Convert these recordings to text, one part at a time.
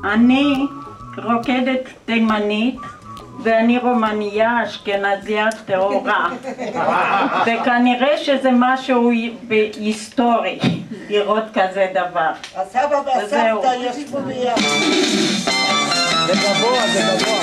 אני רוקדת תימנית ואני רומניה אשכנזיה טהורה וכנראה שזה משהו היסטורי לראות כזה דבר. הסבא והסבתא ישבו ביחד. זה גבוה, זה גבוה.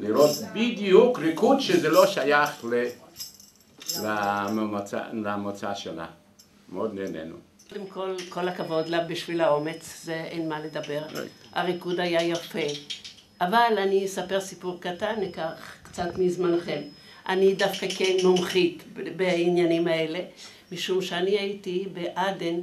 לראות בדיוק ריקוד שזה לא שייך למוצא שלה. מאוד נהנינו. קודם כל הכבוד לה בשביל האומץ, זה אין מה לדבר. הריקוד היה יפה. אבל אני אספר סיפור קטן, ניקח קצת מזמנכם. אני דווקא כן מומחית בעניינים האלה, משום שאני הייתי בעדן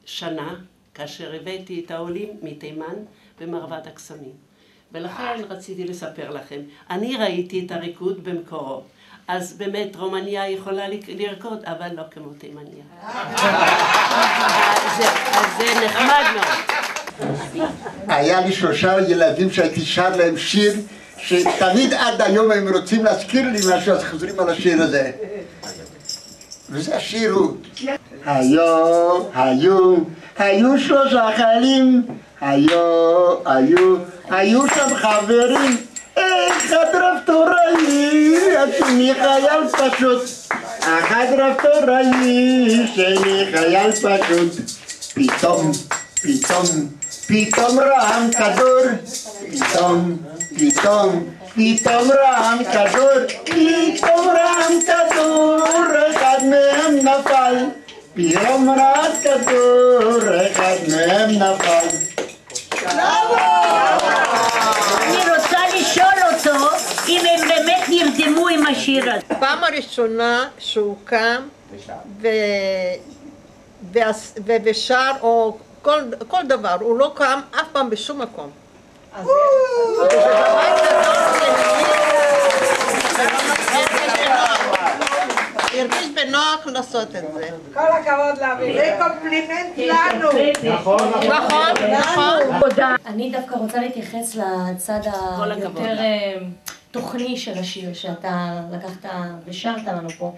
שנה, כאשר הבאתי את העולים מתימן במרבד הקסמים. ולכן רציתי לספר לכם, אני ראיתי את הריקוד במקורו, אז באמת רומניה יכולה לרקוד, אבל לא כמו תימניה. אז זה נחמד מאוד. היה לי 3 ילדים שהייתי שר להם שיר, שתמיד עד היום הם רוצים להזכיר לי משהו, אז חוזרים על השיר הזה. וזה השיר הוא: היו 3 חיילים, היו שם חברים, אחד רב תורני, השני חייל פשוט, אחד רב תורני, שני חייל פשוט. פתאום רעם כדור, פתאום רעם כדור, אחד מהם נפל, פתאום רעם כדור, אחד מהם נפל. אני רוצה לשאול אותו אם הם באמת נרדמו עם השיר הזה. הפעם הראשונה שהוא קם ושר או כל דבר, הוא לא קם אף פעם בשום מקום. הרגיש בנוח לעשות את זה. כל הכבוד להביא, זה קומפלימנט לנו. נכון. אני דווקא רוצה להתייחס לצד היותר תוכני של השיר שאתה לקחת ושרת לנו פה.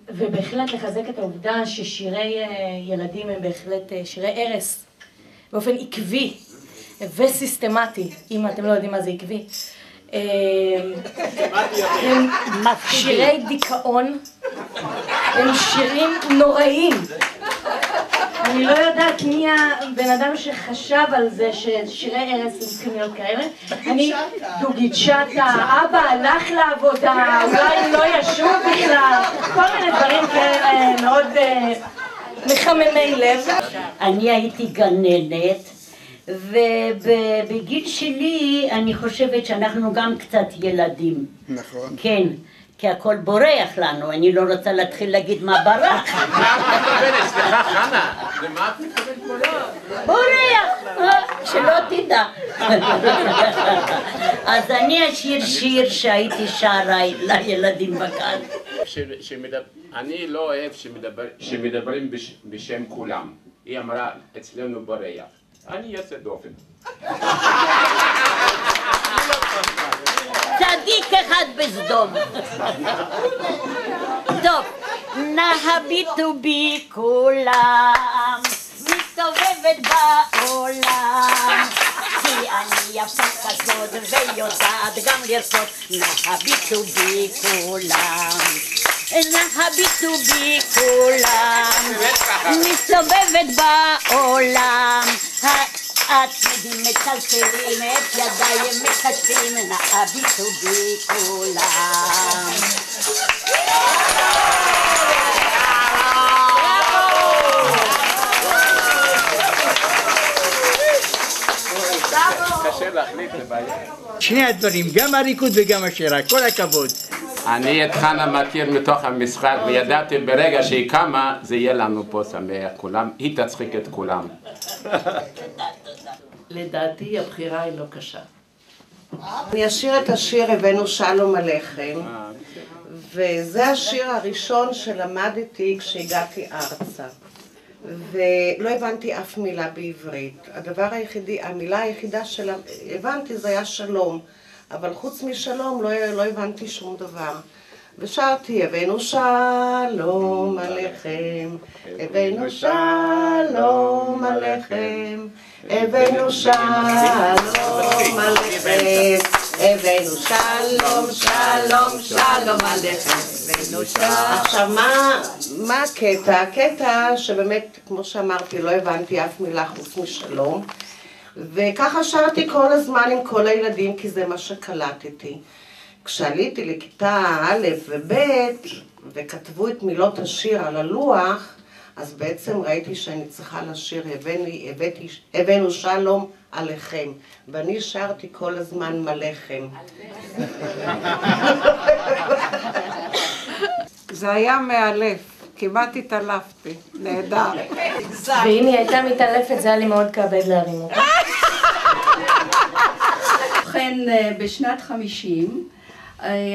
ובהחלט לחזק את העובדה ששירי ילדים הם בהחלט שירי ערש באופן עקבי וסיסטמטי, אם אתם לא יודעים מה זה עקבי. הם שירי דיכאון, הם שירים נוראים. אני לא יודעת מי הבן אדם שחשב על זה ששירי ערש צריכים להיות כאלה. אני דוגית שטה, אבא הלך לעבודה, אולי לא ישוב בכלל, כל מיני דברים כאלה מאוד מחממי לב. אני הייתי גננת, ובגיל שלי אני חושבת שאנחנו גם קצת ילדים. נכון. כן. כי הכל בורח לנו, אני לא רוצה להתחיל להגיד מה ברח. סליחה, חנה, למה את מתכוונת בורח, שלא תדע. אז אני אשיר שיר שהייתי שרה לילדים בגן. אני לא אוהב שמדברים בשם כולם. היא אמרה, אצלנו בורח. אני יוצא דופן. צדיק אחד בסדום. טוב, נא הביטו בי כולם, מסתובבת בעולם, כי אני יפה כזאת ויודעת גם לרצות. נא הביטו בי כולם, נא הביטו בי כולם, מסתובבת בעולם, הצמידים מצלצלים, את ידיים מקשרים, נא הביטו בי כולם. קשה להחליט לבעיה. שני הדברים, גם הריקוד וגם השירה, כל הכבוד. אני את חנה מכיר מתוך המשחק וידעתי ברגע שהיא קמה זה יהיה לנו פה שמח כולם, היא תצחיק את כולם. לדעתי הבחירה היא לא קשה. אני אשיר את השיר הבאנו שלום עליכם, וזה השיר הראשון שלמדתי כשהגעתי ארצה, ולא הבנתי אף מילה בעברית. הדבר היחידי, המילה היחידה שהבנתי זה היה שלום, אבל חוץ משלום לא הבנתי שום דבר. ושרתי הבאנו שלום עליכם, הבאנו שלום עליכם, הבאנו שלום עליכם, הבאנו שלום שלום שלום עליכם, הבאנו שלום. עכשיו מה הקטע? הקטע שבאמת כמו שאמרתי לא הבנתי אף מילה חוץ משלום, וככה שרתי כל הזמן עם כל הילדים כי זה מה שקלטתי. כשעליתי לכיתה א' וב' וכתבו את מילות השיר על הלוח, אז בעצם ראיתי שאני צריכה לשיר הבאנו שלום עליכם, ואני שרתי כל הזמן מלאכם. זה היה מאלף, כמעט התעלפתי, נהדר. ואם היא הייתה מתעלפת זה היה לי מאוד כבד להרים אותה. ובכן, בשנת 50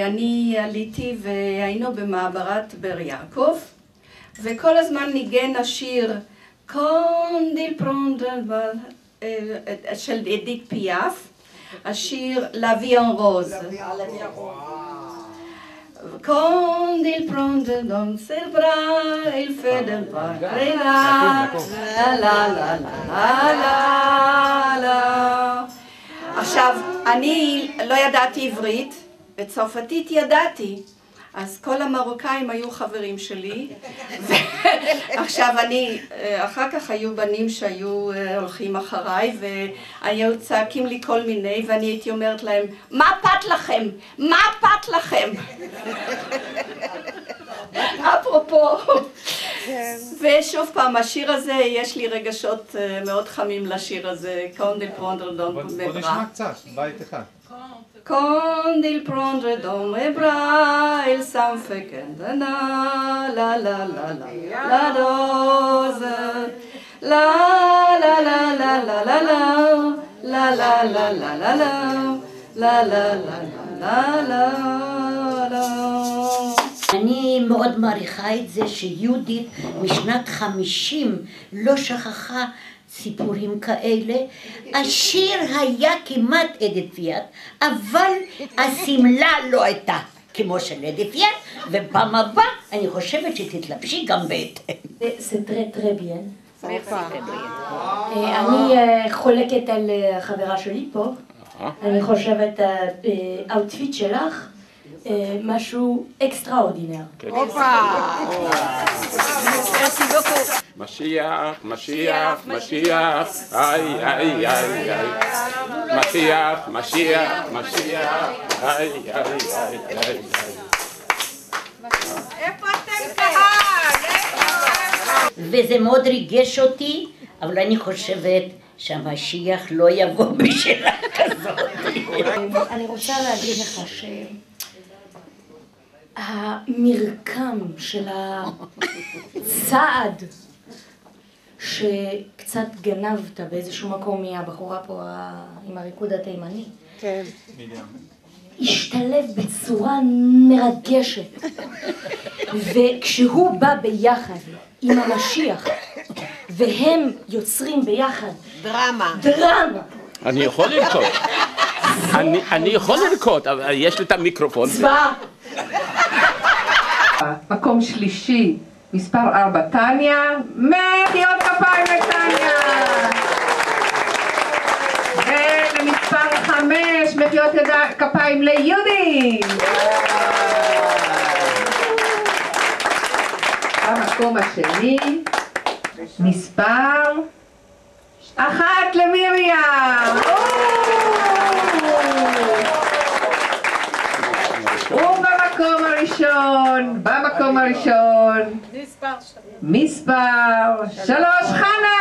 אני עליתי והיינו במעברת בר יעקב, וכל הזמן ניגן השיר קונדיל פרונדל של אדית פיאף, השיר לוויון רוז. קונדיל פרונדל דון סלברה אל פדל בקרינה לה לה לה לה לה. עכשיו, אני לא ידעתי עברית, בצרפתית ידעתי, אז כל המרוקאים היו חברים שלי, ועכשיו אחר כך היו בנים שהיו הולכים אחריי, והיו צעקים לי כל מיני, ואני הייתי אומרת להם, מה אכפת לכם? מה אכפת לכם? אפרופו. ושוב פעם, השיר הזה, יש לי רגשות מאוד חמים לשיר הזה, קונדיל פרונדל דון מברה. בוא נשמע קצת, בית אחד. Condil prendre dans mes bras, il s'en fait qu'endana, la la la la, la dose, la la la la la la la, la la la la la la, la la la la la la. אני מאוד מעריכה את זה שיהודית משנת 50 לא שכחה סיפורים כאלה. השיר היה כמעט אדית פיאט, אבל הסמלה לא הייתה כמו של אדית פיאט, ופעם הבאה אני חושבת שתתלבשי גם בהתאם. זה טרי ביאן. אני חולקת על החברה שלי פה. אני חושבת האוטפיט שלך משהו אקסטראורדינר. משיח, משיח, משיח, איי, איי, איי, איי. משיח, משיח, משיח, איי, איי, איי, איי. איפה אתם קהל? וזה מאוד ריגש אותי, אבל אני חושבת שהמשיח לא יבוא בשירה כזאת. אני רוצה להגיד לך שהמרקם של הצעד שקצת גנבת באיזשהו מקום מהבחורה פה עם הריקוד התימני, כן. השתלב בצורה מרגשת, וכשהוא בא ביחד עם המשיח והם יוצרים ביחד דרמה. דרמה. אני יכול לרקוד. אני יכול לרקוד, אבל יש לי את המיקרופון. צבא. מקום שלישי, מספר 4, טניה. מחיאות כפיים לטניה. ולמספר 5, מחיאות כפיים ליהודי. במקום השני, מספר 1 למיריה. במקום הראשון, מספר 3 חנה.